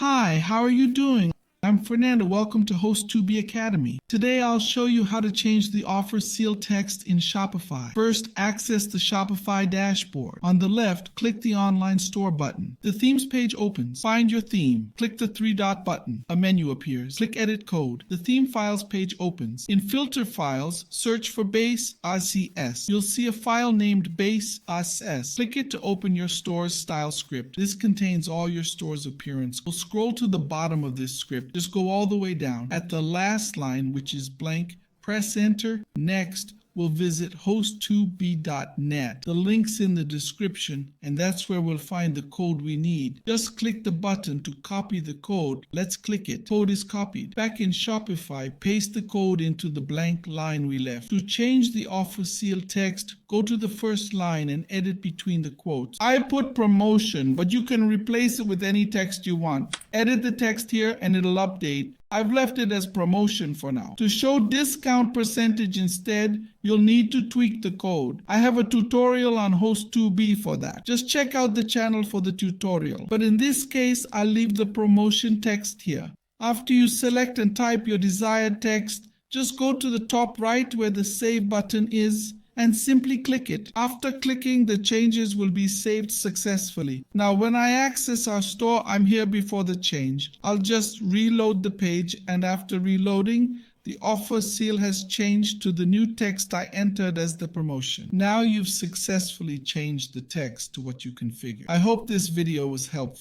Hi, how are you doing? I'm Fernando. Welcome to Host2B Academy. Today I'll show you how to change the offer seal text in Shopify. First, access the Shopify dashboard. On the left, click the Online Store button. The Themes page opens. Find your theme. Click the three-dot button. A menu appears. Click Edit Code. The Theme Files page opens. In Filter Files, search for Base ACS. You'll see a file named Base ACS. Click it to open your store's style script. This contains all your store's appearance. We'll scroll to the bottom of this script. Just go all the way down. At the last line, which is blank, press enter. Next, we'll visit host2b.net. The link's in the description, and that's where we'll find the code we need. Just click the button to copy the code. Let's click it. Code is copied. Back in Shopify, paste the code into the blank line we left. To change the offer seal text, go to the first line and edit between the quotes. I put promotion, but you can replace it with any text you want. Edit the text here and it'll update. I've left it as promotion for now. To show discount percentage instead, you'll need to tweak the code. I have a tutorial on Host2B for that. Just check out the channel for the tutorial. But in this case, I'll leave the promotion text here. After you select and type your desired text, just go to the top right where the Save button is and simply click it. After clicking, the changes will be saved successfully. Now, when I access our store, I'm here before the change. I'll just reload the page, and after reloading, the offer seal has changed to the new text I entered as the promotion. Now you've successfully changed the text to what you configured. I hope this video was helpful.